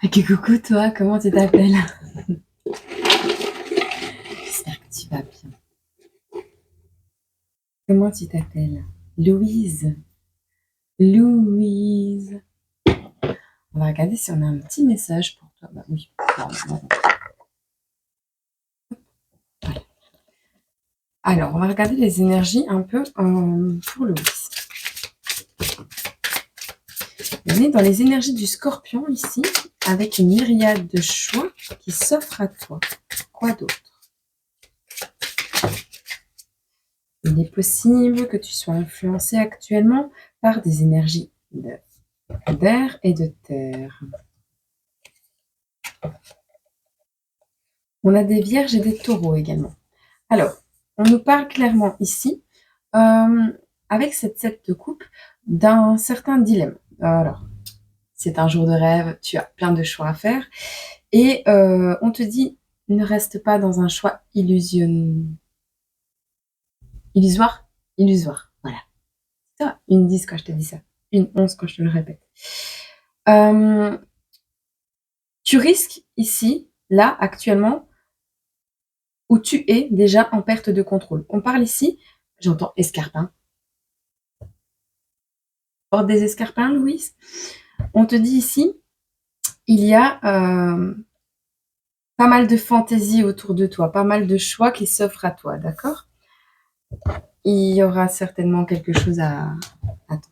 Ok, coucou toi, comment tu t'appelles? J'espère que tu vas bien. Comment tu t'appelles? Louise. Louise. On va regarder si on a un petit message pour toi. Bah oui. Normalement. Voilà. Alors, on va regarder les énergies un peu pour Louise. On est dans les énergies du scorpion ici, avec une myriade de choix qui s'offrent à toi. Quoi d'autre? Il est possible que tu sois influencé actuellement par des énergies d'air et de terre. On a des vierges et des taureaux également. Alors, on nous parle clairement ici, avec cette 7 de coupe, d'un certain dilemme. Alors, c'est un jour de rêve, tu as plein de choix à faire, et on te dit, ne reste pas dans un choix illusoire, voilà. Ça, une 10 quand je te dis ça, une 11 quand je te le répète. Tu risques ici, là, actuellement, où tu es déjà en perte de contrôle. On parle ici, j'entends escarpin. Porte des escarpins, Louise. On te dit ici, il y a pas mal de fantaisie autour de toi, pas mal de choix qui s'offrent à toi, d'accord? Il y aura certainement quelque chose à... Attends.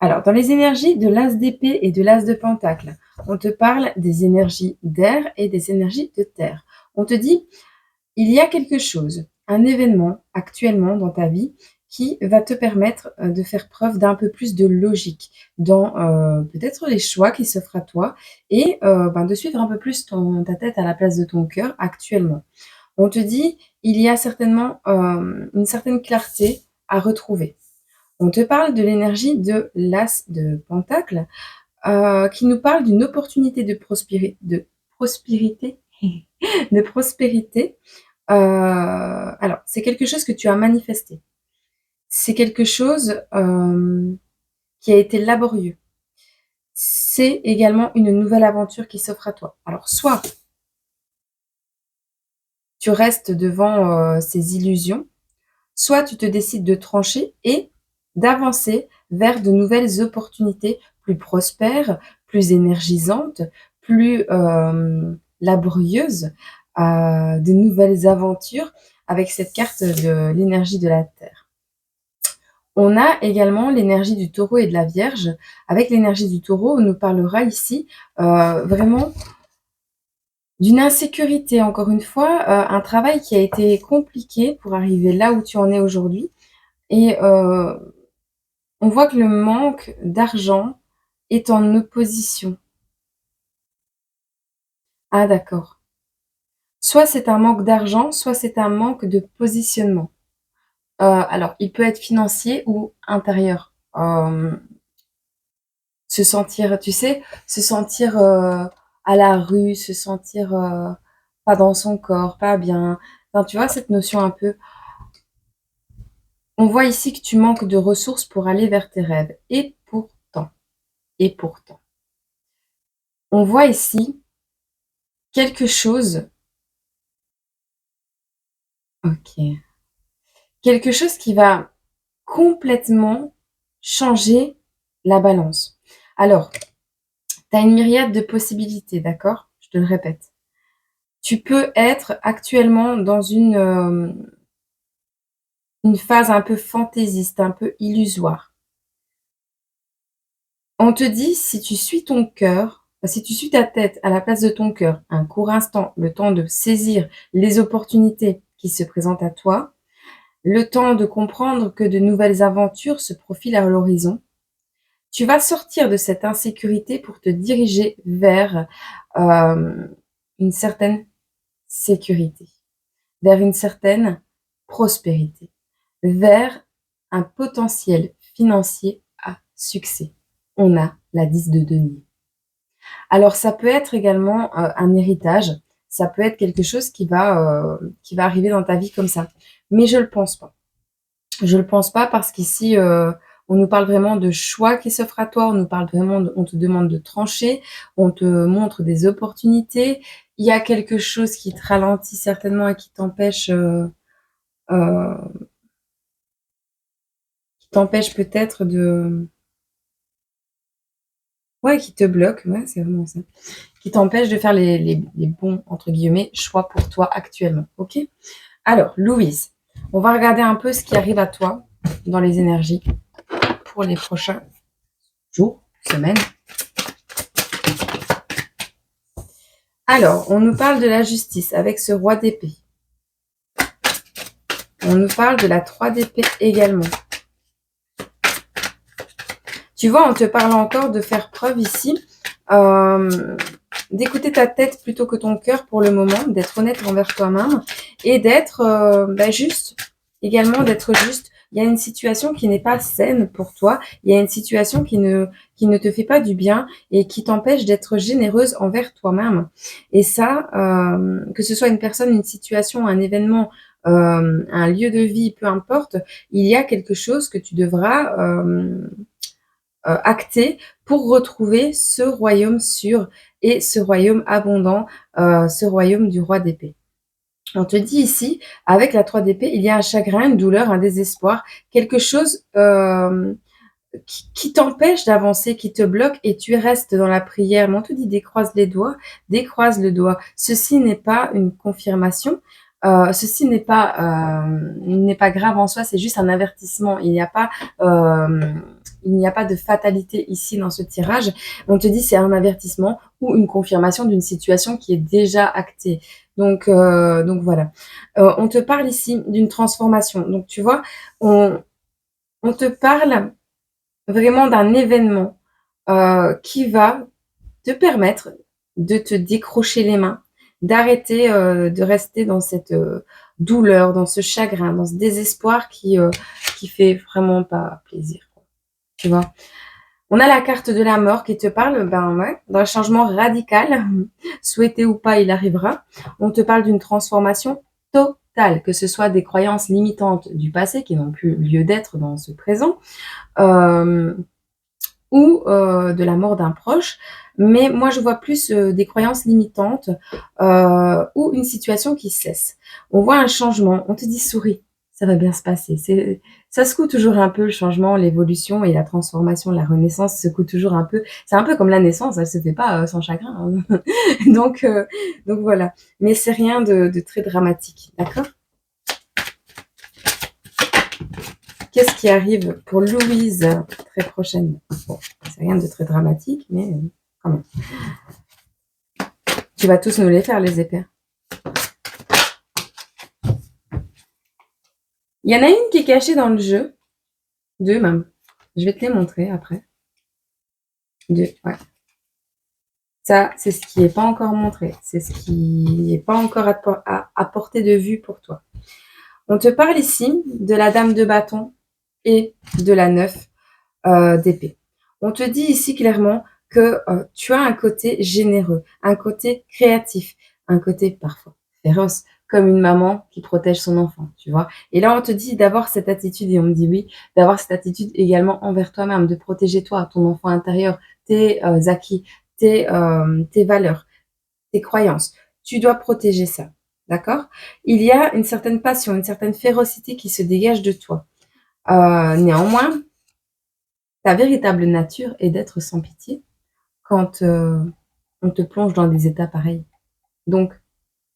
Alors, dans les énergies de l'as d'épée et de l'as de pentacle, on te parle des énergies d'air et des énergies de terre. On te dit, il y a quelque chose, un événement actuellement dans ta vie qui va te permettre de faire preuve d'un peu plus de logique dans peut-être les choix qui s'offrent à toi et de suivre un peu plus ta tête à la place de ton cœur actuellement. On te dit, il y a certainement une certaine clarté à retrouver. On te parle de l'énergie de l'as de pentacle qui nous parle d'une opportunité de prospérité, de prospérité. Alors, c'est quelque chose que tu as manifesté. C'est quelque chose qui a été laborieux. C'est également une nouvelle aventure qui s'offre à toi. Alors, soit tu restes devant ces illusions, soit tu te décides de trancher et d'avancer vers de nouvelles opportunités plus prospères, plus énergisantes, plus laborieuses, de nouvelles aventures avec cette carte de l'énergie de la Terre. On a également l'énergie du taureau et de la vierge. Avec l'énergie du taureau, on nous parlera ici vraiment d'une insécurité, encore une fois, un travail qui a été compliqué pour arriver là où tu en es aujourd'hui. Et on voit que le manque d'argent est en opposition. Ah d'accord. Soit c'est un manque d'argent, soit c'est un manque de positionnement. Alors, il peut être financier ou intérieur. Se sentir, tu sais, se sentir à la rue, se sentir pas dans son corps, pas bien. Enfin, tu vois, cette notion un peu. On voit ici que tu manques de ressources pour aller vers tes rêves. Et pourtant, on voit ici quelque chose. Ok. Quelque chose qui va complètement changer la balance. Alors, tu as une myriade de possibilités, d'accord? Je te le répète. Tu peux être actuellement dans une phase un peu fantaisiste, un peu illusoire. On te dit, si tu suis ton cœur, si tu suis ta tête à la place de ton cœur, un court instant, le temps de saisir les opportunités qui se présentent à toi, le temps de comprendre que de nouvelles aventures se profilent à l'horizon, tu vas sortir de cette insécurité pour te diriger vers une certaine sécurité, vers une certaine prospérité, vers un potentiel financier à succès. On a la 10 de denier. Alors ça peut être également un héritage, ça peut être quelque chose qui va arriver dans ta vie comme ça. Mais je le pense pas. Je le pense pas parce qu'ici, On nous parle vraiment de choix qui s'offrent à toi, on nous parle vraiment on te demande de trancher, on te montre des opportunités. Il y a quelque chose qui te ralentit certainement et heu, qui t'empêche peut-être de ouais, qui te bloque, ouais, c'est vraiment ça. Qui t'empêche de faire les «bons» entre guillemets, choix pour toi actuellement, OK? Alors Louise, on va regarder un peu ce qui arrive à toi dans les énergies pour les prochains jours, semaines. Alors, on nous parle de la justice avec ce roi d'épée. On nous parle de la 3 d'épée également. Tu vois, on te parle encore de faire preuve ici, d'écouter ta tête plutôt que ton cœur pour le moment, d'être honnête envers toi-même et d'être juste, également d'être juste. Il y a une situation qui n'est pas saine pour toi, il y a une situation qui ne te fait pas du bien et qui t'empêche d'être généreuse envers toi-même. Et ça, que ce soit une personne, une situation, un événement, un lieu de vie, peu importe, il y a quelque chose que tu devras acté pour retrouver ce royaume sûr et ce royaume abondant, ce royaume du roi d'épée. On te dit ici, avec la 3 d'épée, il y a un chagrin, une douleur, un désespoir, quelque chose qui t'empêche d'avancer, qui te bloque et tu restes dans la prière. Mais on te dit décroise les doigts, décroise le doigt. Ceci n'est pas une confirmation. Ceci n'est pas grave en soi, c'est juste un avertissement. Il n'y a pas de fatalité ici dans ce tirage. On te dit c'est un avertissement ou une confirmation d'une situation qui est déjà actée. Donc voilà. On te parle ici d'une transformation. Donc tu vois, on te parle vraiment d'un événement qui va te permettre de te décrocher les mains, d'arrêter de rester dans cette douleur, dans ce chagrin, dans ce désespoir qui fait vraiment pas plaisir. Tu vois. On a la carte de la mort qui te parle, ben ouais, d'un changement radical, souhaité ou pas, il arrivera. On te parle d'une transformation totale, que ce soit des croyances limitantes du passé qui n'ont plus lieu d'être dans ce présent, euh, ou de la mort d'un proche. Mais moi, je vois plus des croyances limitantes ou une situation qui cesse. On voit un changement. On te dit souris, ça va bien se passer. Ça secoue toujours un peu le changement, l'évolution et la transformation, la renaissance secoue toujours un peu. C'est un peu comme la naissance, elle se fait pas sans chagrin. Hein. donc, euh, donc voilà. Mais c'est rien de très dramatique, d'accord? Qu'est-ce qui arrive pour Louise très prochainement? Bon, c'est rien de très dramatique, mais quand même. Tu vas tous nous les faire, les épées. Il y en a une qui est cachée dans le jeu. Deux même. Je vais te les montrer après. Deux, ouais. Ça, c'est ce qui n'est pas encore montré. C'est ce qui n'est pas encore à portée de vue pour toi. On te parle ici de la dame de bâton et de la 9 d'épée. On te dit ici clairement que tu as un côté généreux, un côté créatif, un côté parfois féroce, comme une maman qui protège son enfant, tu vois. Et là, on te dit d'avoir cette attitude, et on me dit oui, d'avoir cette attitude également envers toi-même, de protéger toi, ton enfant intérieur, tes acquis, tes valeurs, tes croyances. Tu dois protéger ça, d'accord? Il y a une certaine passion, une certaine férocité qui se dégage de toi. Néanmoins, ta véritable nature est d'être sans pitié quand on te plonge dans des états pareils. Donc,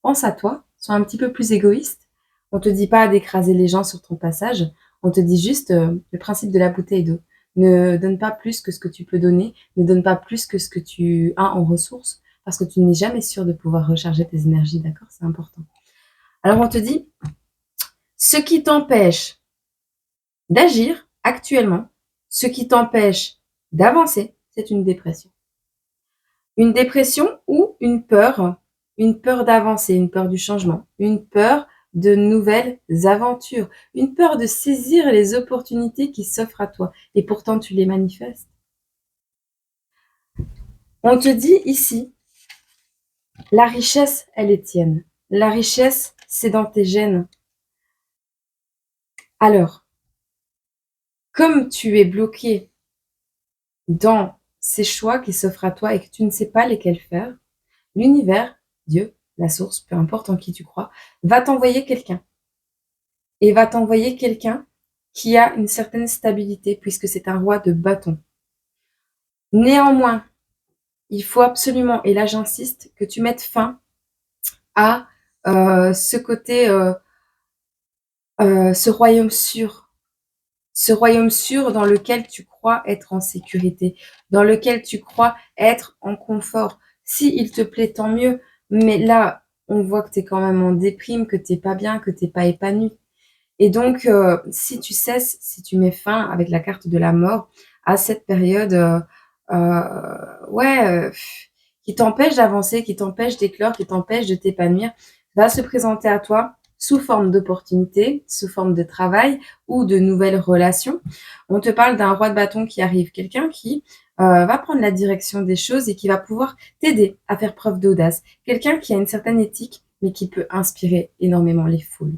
pense à toi, sois un petit peu plus égoïste. On te dit pas d'écraser les gens sur ton passage. On te dit juste le principe de la bouteille d'eau. Ne donne pas plus que ce que tu peux donner. Ne donne pas plus que ce que tu as en ressources parce que tu n'es jamais sûr de pouvoir recharger tes énergies, d'accord? C'est important. Alors, on te dit, ce qui t'empêche d'agir actuellement, ce qui t'empêche d'avancer, c'est une dépression. Une dépression ou une peur d'avancer, une peur du changement, une peur de nouvelles aventures, une peur de saisir les opportunités qui s'offrent à toi. Et pourtant, tu les manifestes. On te dit ici, la richesse, elle est tienne. La richesse, c'est dans tes gènes. Alors, Comme tu es bloqué dans ces choix qui s'offrent à toi et que tu ne sais pas lesquels faire, l'univers, Dieu, la source, peu importe en qui tu crois, va t'envoyer quelqu'un. Et va t'envoyer quelqu'un qui a une certaine stabilité, puisque c'est un roi de bâton. Néanmoins, il faut absolument, et là j'insiste, que tu mettes fin à ce côté, ce royaume sûr dans lequel tu crois être en sécurité, dans lequel tu crois être en confort. Si il te plaît, tant mieux, mais là, on voit que tu es quand même en déprime, que tu pas bien, que tu pas épanoui. Et donc, si tu cesses, si tu mets fin avec la carte de la mort à cette période, ouais, qui t'empêche d'avancer, qui t'empêche d'éclore, qui t'empêche de t'épanouir, va se présenter à toi sous forme d'opportunités, sous forme de travail ou de nouvelles relations. On te parle d'un roi de bâton qui arrive, quelqu'un qui va prendre la direction des choses et qui va pouvoir t'aider à faire preuve d'audace. Quelqu'un qui a une certaine éthique, mais qui peut inspirer énormément les foules.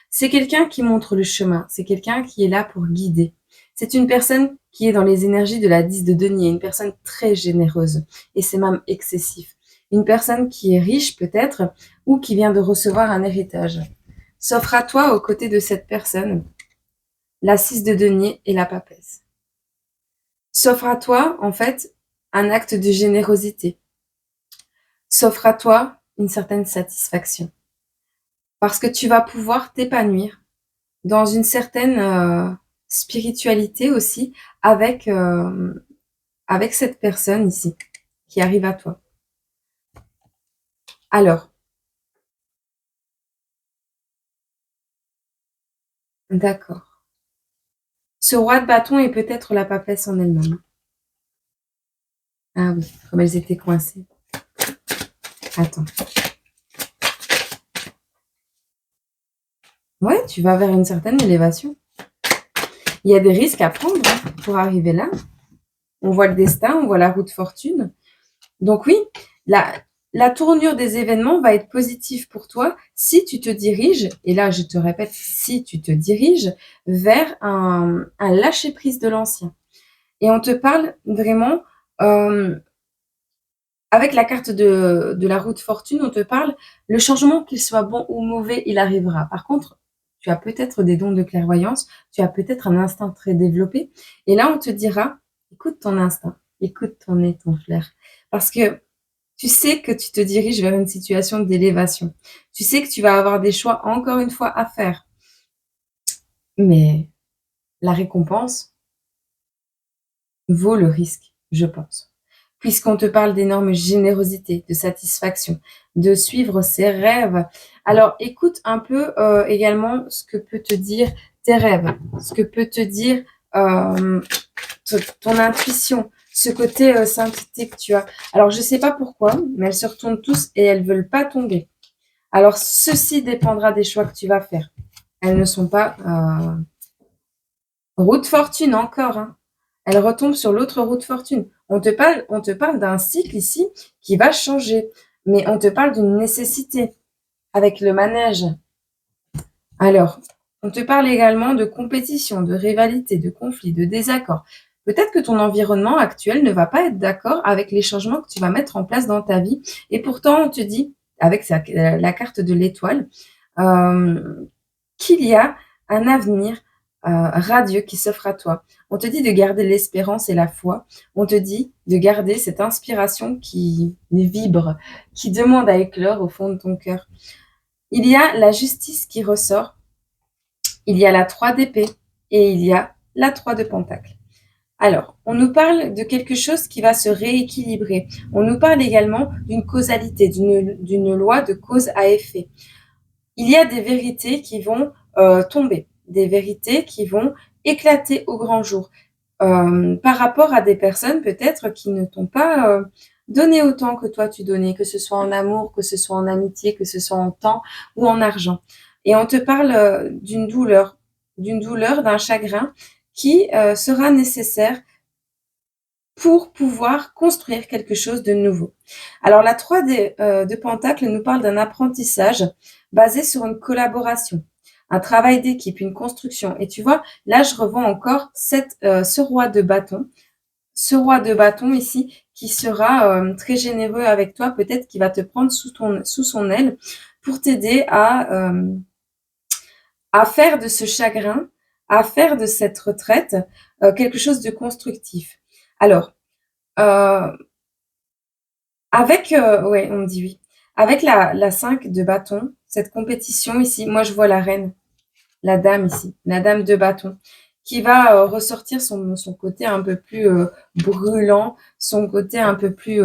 C'est quelqu'un qui montre le chemin, c'est quelqu'un qui est là pour guider. C'est une personne qui est dans les énergies de la 10 de denier, une personne très généreuse, et c'est même excessif. Une personne qui est riche peut-être, ou qui vient de recevoir un héritage. S'offre à toi aux côtés de cette personne, la 6 de denier et la papesse. S'offre à toi, en fait, un acte de générosité. S'offre à toi une certaine satisfaction. Parce que tu vas pouvoir t'épanouir dans une certaine spiritualité aussi avec, avec cette personne ici qui arrive à toi. Alors, d'accord. Ce roi de bâton est peut-être la papesse en elle-même. Ah oui, comme elles étaient coincées. Attends. Ouais, tu vas vers une certaine élévation. Il y a des risques à prendre pour arriver là. On voit le destin, on voit la roue de fortune. Donc oui, la tournure des événements va être positive pour toi si tu te diriges, et là je te répète, si tu te diriges vers un lâcher-prise de l'ancien. Et on te parle vraiment, avec la carte de la roue de fortune, on te parle, le changement, qu'il soit bon ou mauvais, il arrivera. Par contre, tu as peut-être des dons de clairvoyance, tu as peut-être un instinct très développé, et là on te dira, écoute ton instinct, écoute ton nez, ton flair. Parce que tu sais que tu te diriges vers une situation d'élévation. Tu sais que tu vas avoir des choix, encore une fois, à faire. Mais la récompense vaut le risque, je pense. Puisqu'on te parle d'énorme générosité, de satisfaction, de suivre ses rêves. Alors, écoute un peu également ce que peut te dire tes rêves, ce que peut te dire ton intuition, ce côté sainteté que tu as. Alors, je ne sais pas pourquoi, mais elles se retournent tous et elles ne veulent pas tomber. Alors, ceci dépendra des choix que tu vas faire. Elles ne sont pas roue de fortune encore. Hein. Elles retombent sur l'autre roue de fortune. On te parle d'un cycle ici qui va changer, mais on te parle d'une nécessité avec le manège. Alors, on te parle également de compétition, de rivalité, de conflit, de désaccord. Peut-être que ton environnement actuel ne va pas être d'accord avec les changements que tu vas mettre en place dans ta vie. Et pourtant, on te dit, avec la carte de l'étoile, qu'il y a un avenir radieux qui s'offre à toi. On te dit de garder l'espérance et la foi. On te dit de garder cette inspiration qui vibre, qui demande à éclore au fond de ton cœur. Il y a la justice qui ressort, il y a la 3 d'épée et il y a la 3 de pentacle. Alors, on nous parle de quelque chose qui va se rééquilibrer. On nous parle également d'une causalité, d'une loi de cause à effet. Il y a des vérités qui vont tomber, des vérités qui vont éclater au grand jour par rapport à des personnes peut-être qui ne t'ont pas donné autant que toi tu donnais, que ce soit en amour, que ce soit en amitié, que ce soit en temps ou en argent. Et on te parle d'une douleur, d'un chagrin qui sera nécessaire pour pouvoir construire quelque chose de nouveau. Alors la 3 de Pentacle nous parle d'un apprentissage basé sur une collaboration, un travail d'équipe, une construction. Et tu vois, là, je revois encore ce roi de bâton. Ce roi de bâton ici qui sera très généreux avec toi, peut-être qui va te prendre sous son aile pour t'aider à faire de ce chagrin, à faire de cette retraite quelque chose de constructif. Alors, euh, ouais, on me dit oui. Avec la 5 de bâton, cette compétition ici, moi je vois la reine, la dame ici, la dame de bâton, qui va ressortir son côté un peu plus brûlant, son côté un peu plus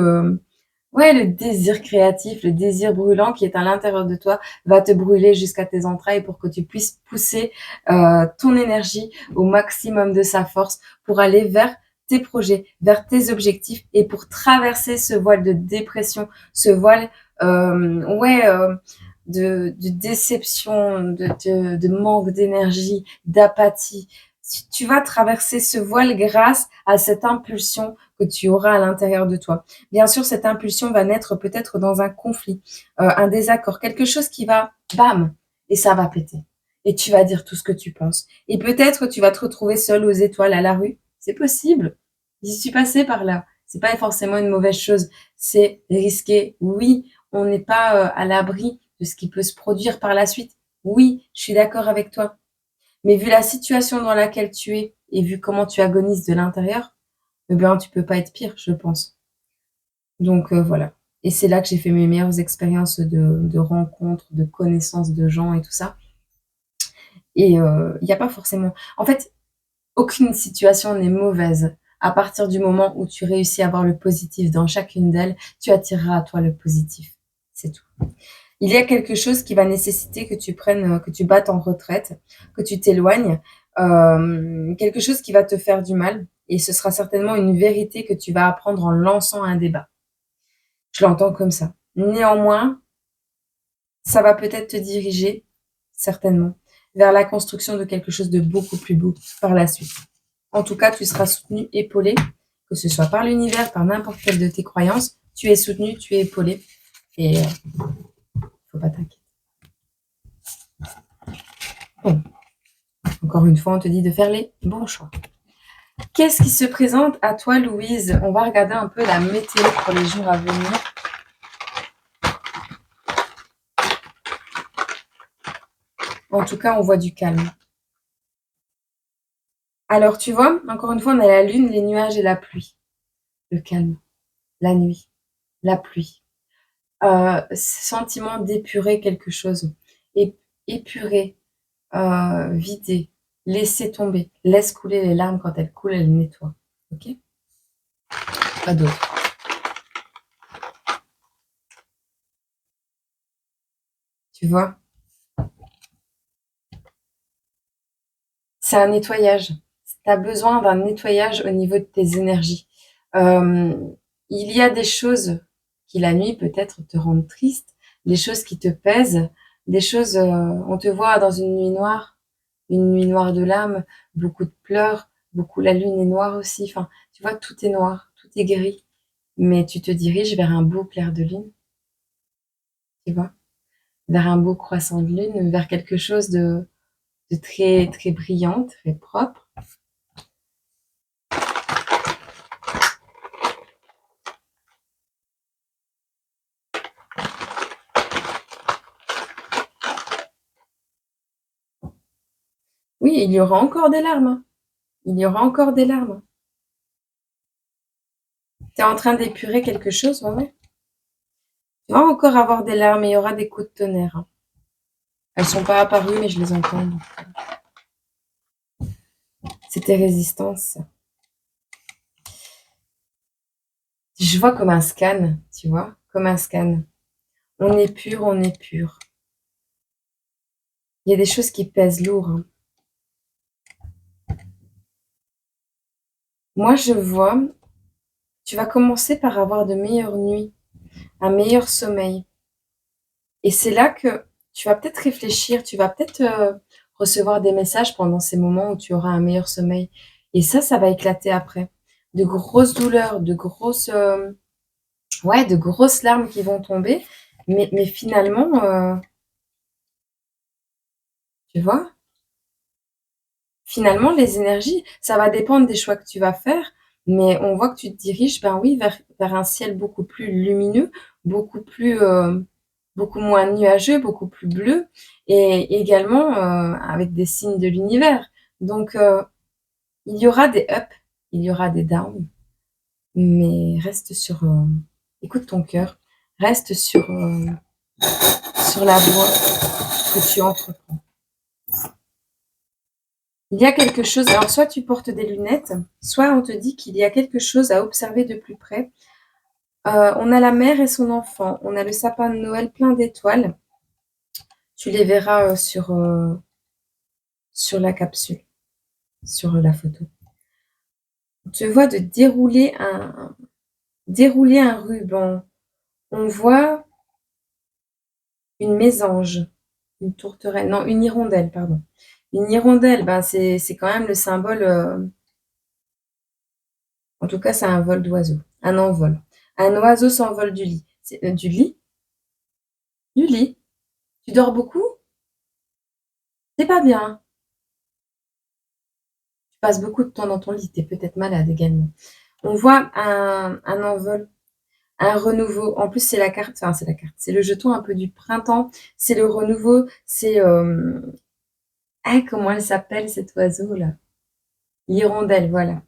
ouais, le désir créatif, le désir brûlant qui est à l'intérieur de toi va te brûler jusqu'à tes entrailles pour que tu puisses pousser ton énergie au maximum de sa force pour aller vers tes projets, vers tes objectifs et pour traverser ce voile de dépression, ce voile ouais de déception, de manque d'énergie, d'apathie. Tu vas traverser ce voile grâce à cette impulsion que tu auras à l'intérieur de toi. Bien sûr, cette impulsion va naître peut-être dans un conflit, un désaccord, quelque chose qui va, bam, et ça va péter. Et tu vas dire tout ce que tu penses. Et peut-être tu vas te retrouver seul aux étoiles à la rue. C'est possible. J'y suis passée par là. C'est pas forcément une mauvaise chose. C'est risqué. Oui, on n'est pas à l'abri de ce qui peut se produire par la suite. Oui, je suis d'accord avec toi. Mais vu la situation dans laquelle tu es et vu comment tu agonises de l'intérieur, eh bien, tu peux pas être pire, je pense. Donc voilà. Et c'est là que j'ai fait mes meilleures expériences de rencontres, de connaissances de gens et tout ça. Et il n'y a pas forcément... En fait, aucune situation n'est mauvaise. À partir du moment où tu réussis à voir le positif dans chacune d'elles, tu attireras à toi le positif. C'est tout. Il y a quelque chose qui va nécessiter que tu prennes, que tu battes en retraite, que tu t'éloignes, quelque chose qui va te faire du mal. Et ce sera certainement une vérité que tu vas apprendre en lançant un débat. Je l'entends comme ça. Néanmoins, ça va peut-être te diriger, certainement, vers la construction de quelque chose de beaucoup plus beau par la suite. En tout cas, tu seras soutenu, épaulé, que ce soit par l'univers, par n'importe quelle de tes croyances. Tu es soutenu, tu es épaulé. Et faut pas t'inquiéter. Bon. Encore une fois, on te dit de faire les bons choix. Qu'est-ce qui se présente à toi, Louise? On va regarder un peu la météo pour les jours à venir. En tout cas, on voit du calme. Alors, tu vois, encore une fois, on a la lune, les nuages et la pluie. Le calme, la nuit, la pluie. Sentiment d'épurer quelque chose. Épurer, vider, laisser tomber. Laisse couler les larmes quand elles coulent, elles nettoient. Ok? Pas d'autre. Tu vois? C'est un nettoyage. Tu as besoin d'un nettoyage au niveau de tes énergies. Euh, il y a des choses qui la nuit peut-être te rendent triste, des choses qui te pèsent, des choses, on te voit dans une nuit noire de l'âme, beaucoup de pleurs, beaucoup la lune est noire aussi, enfin, tu vois, tout est noir, tout est gris, mais tu te diriges vers un beau clair de lune, tu vois, vers un beau croissant de lune, vers quelque chose de très, très brillant, très propre. Oui, il y aura encore des larmes. Il y aura encore des larmes. Tu es en train d'épurer quelque chose, ouais, ouais. Tu vas encore avoir des larmes et il y aura des coups de tonnerre. Hein. Elles sont pas apparues, mais je les entends. C'est tes résistances. Je vois comme un scan, tu vois, comme un scan. On est pur, on est pur. Il y a des choses qui pèsent lourd. Hein. Moi, je vois, tu vas commencer par avoir de meilleures nuits, un meilleur sommeil. Et c'est là que tu vas peut-être réfléchir, tu vas peut-être recevoir des messages pendant ces moments où tu auras un meilleur sommeil. Et ça va éclater après. De grosses douleurs, ouais, de grosses larmes qui vont tomber. Mais finalement, Tu vois? Finalement, les énergies, ça va dépendre des choix que tu vas faire, mais on voit que tu te diriges, ben oui, vers un ciel beaucoup plus lumineux, beaucoup plus, beaucoup moins nuageux, beaucoup plus bleu et également, avec des signes de l'univers. Donc, il y aura des ups, il y aura des downs, mais reste sur, écoute ton cœur, reste sur la voie que tu entreprends. Il y a quelque chose, alors soit tu portes des lunettes, soit on te dit qu'il y a quelque chose à observer de plus près. On a la mère et son enfant, on a le sapin de Noël plein d'étoiles. Tu les verras sur la capsule, sur la photo. On te voit de dérouler un ruban. On voit une mésange, une tourterelle, non, une hirondelle, pardon. Une hirondelle, ben c'est quand même le symbole, en tout cas, c'est un vol d'oiseau, un envol. Un oiseau s'envole du lit. Du lit? Du lit. Tu dors beaucoup? C'est pas bien. Tu passes beaucoup de temps dans ton lit, tu es peut-être malade également. On voit un envol, un renouveau. En plus, c'est la carte, enfin, c'est la carte, c'est le jeton un peu du printemps, c'est le renouveau, c'est. Ah, comment elle s'appelle cet oiseau-là? L'hirondelle, voilà.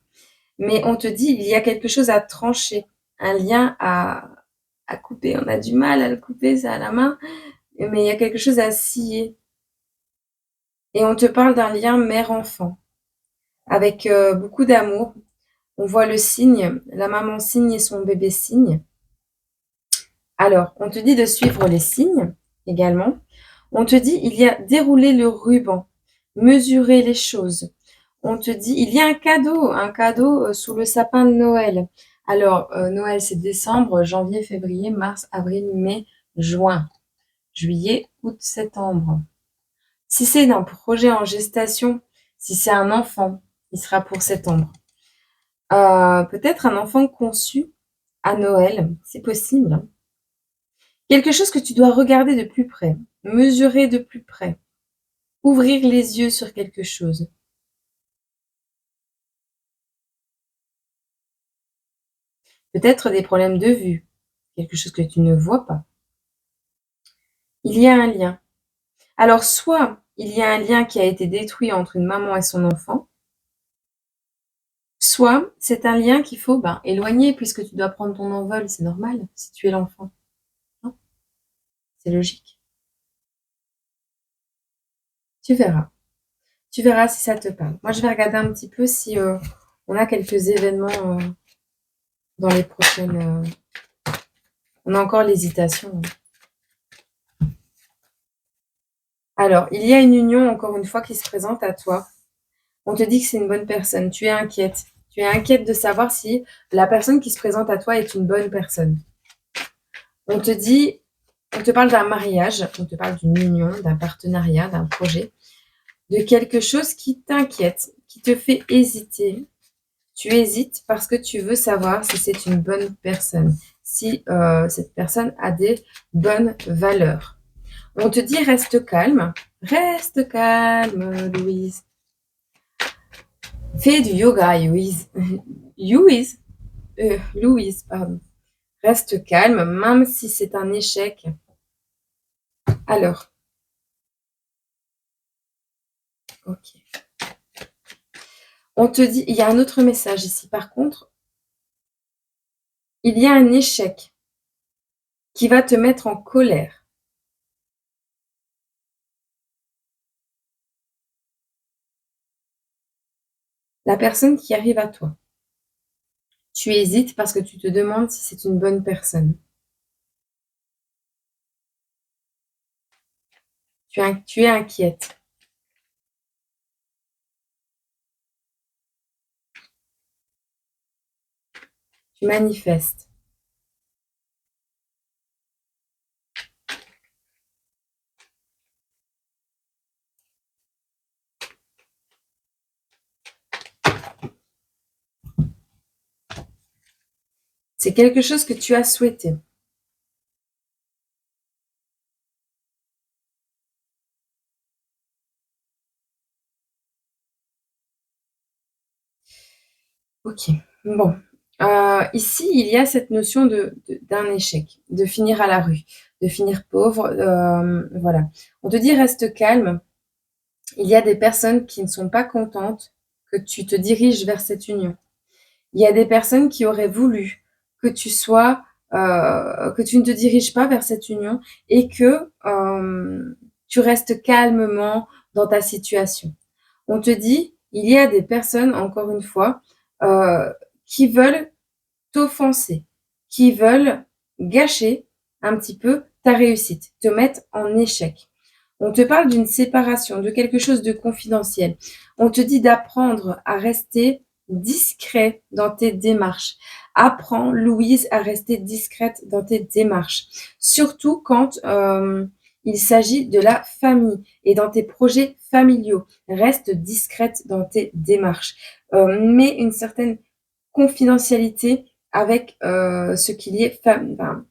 Mais on te dit, il y a quelque chose à trancher, un lien à couper. On a du mal à le couper, ça à la main, mais il y a quelque chose à scier. Et on te parle d'un lien mère-enfant, avec beaucoup d'amour. On voit le cygne, la maman cygne et son bébé cygne. Alors, on te dit de suivre les signes également. On te dit, il y a dérouler le ruban, mesurer les choses. On te dit, il y a un cadeau sous le sapin de Noël. Alors, Noël, c'est décembre, janvier, février, mars, avril, mai, juin, juillet, août, septembre. Si c'est un projet en gestation, si c'est un enfant, il sera pour septembre. Peut-être un enfant conçu à Noël, c'est possible, hein. Quelque chose que tu dois regarder de plus près, mesurer de plus près, ouvrir les yeux sur quelque chose. Peut-être des problèmes de vue, quelque chose que tu ne vois pas. Il y a un lien. Alors, soit il y a un lien qui a été détruit entre une maman et son enfant, soit c'est un lien qu'il faut éloigner puisque tu dois prendre ton envol, c'est normal si tu es l'enfant. Non, c'est logique. Tu verras. Tu verras si ça te parle. Moi, je vais regarder un petit peu si on a quelques événements dans les prochaines. On a encore l'hésitation. Alors, il y a une union, encore une fois, qui se présente à toi. On te dit que c'est une bonne personne. Tu es inquiète. Tu es inquiète de savoir si la personne qui se présente à toi est une bonne personne. On te dit, on te parle d'un mariage, on te parle d'une union, d'un partenariat, d'un projet, de quelque chose qui t'inquiète, qui te fait hésiter. Tu hésites parce que tu veux savoir si c'est une bonne personne, si cette personne a des bonnes valeurs. On te dit reste calme, Louise. Fais du yoga, Louise. Louise, pardon. Reste calme, même si c'est un échec. Alors, ok. On te dit, il y a un autre message ici. Par contre, il y a un échec qui va te mettre en colère. La personne qui arrive à toi. Tu hésites parce que tu te demandes si c'est une bonne personne. Tu es inquiète. Tu manifestes. C'est quelque chose que tu as souhaité. OK. Bon, ici, il y a cette notion d'un échec, de finir à la rue, de finir pauvre, voilà. On te dit: «Reste calme». Il y a des personnes qui ne sont pas contentes que tu te diriges vers cette union. Il y a des personnes qui auraient voulu que tu sois, que tu ne te diriges pas vers cette union et que, tu restes calmement dans ta situation. On te dit, il y a des personnes, encore une fois, qui veulent t'offenser, qui veulent gâcher un petit peu ta réussite, te mettre en échec. On te parle d'une séparation, de quelque chose de confidentiel. On te dit d'apprendre à rester discret dans tes démarches. Apprends, Louise, à rester discrète dans tes démarches. Surtout quand il s'agit de la famille et dans tes projets familiaux. Reste discrète dans tes démarches. Mets une certaine confidentialité avec ce qui est enfin,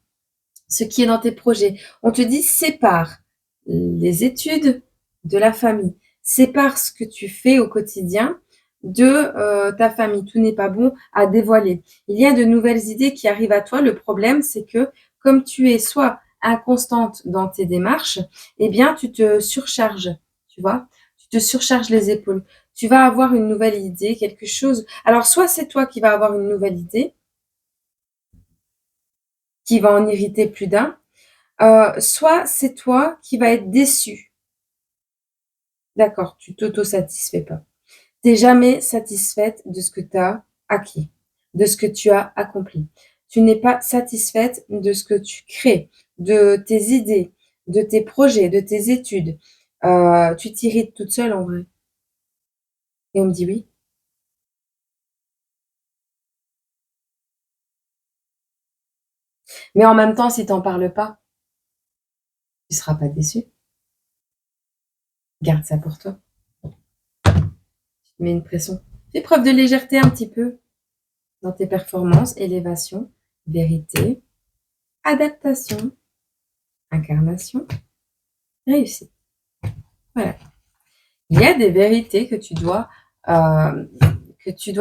ce qui est dans tes projets. On te dit sépare les études de la famille. Sépare ce que tu fais au quotidien de ta famille. Tout n'est pas bon à dévoiler. Il y a de nouvelles idées qui arrivent à toi. Le problème, c'est que comme tu es soit inconstante dans tes démarches, eh bien, tu te surcharges, tu vois. Tu te surcharges les épaules. Tu vas avoir une nouvelle idée, quelque chose. Alors, soit c'est toi qui vas avoir une nouvelle idée, qui va en irriter plus d'un, soit c'est toi qui vas être déçu. D'accord, tu t'auto-satisfais pas. Tu es jamais satisfaite de ce que tu as acquis, de ce que tu as accompli. Tu n'es pas satisfaite de ce que tu crées, de tes idées, de tes projets, de tes études. Tu t'irrites toute seule en vrai. Et on me dit oui. Mais en même temps, si tu en parles pas, tu seras pas déçu. Garde ça pour toi. Tu te mets une pression. Fais preuve de légèreté un petit peu dans tes performances, élévation, vérité, adaptation, incarnation, réussite. Voilà. Il y a des vérités que tu dois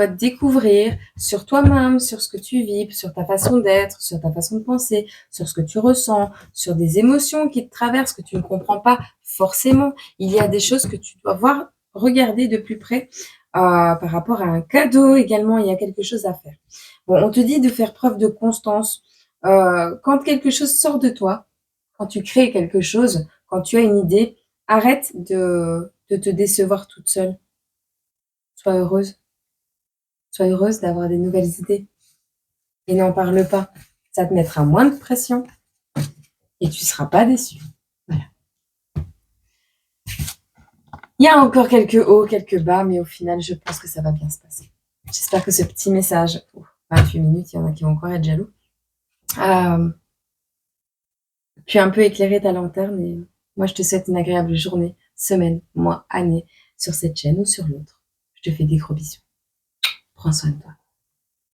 découvrir sur toi-même, sur ce que tu vis, sur ta façon d'être, sur ta façon de penser, sur ce que tu ressens, sur des émotions qui te traversent que tu ne comprends pas forcément. Il y a des choses que tu dois voir, regarder de plus près par rapport à un cadeau également. Il y a quelque chose à faire. Bon, on te dit de faire preuve de constance. Quand quelque chose sort de toi, quand tu crées quelque chose, quand tu as une idée, arrête de te décevoir toute seule. Sois heureuse. Sois heureuse d'avoir des nouvelles idées. Et n'en parle pas. Ça te mettra moins de pression et tu ne seras pas déçue. Voilà. Il y a encore quelques hauts, quelques bas, mais au final, je pense que ça va bien se passer. J'espère que ce petit message, 28 minutes, il y en a qui vont encore être jaloux, puis un peu éclairer ta lanterne. Et moi, je te souhaite une agréable journée, semaine, mois, année, sur cette chaîne ou sur l'autre. Je te fais des gros bisous. Prends soin de toi.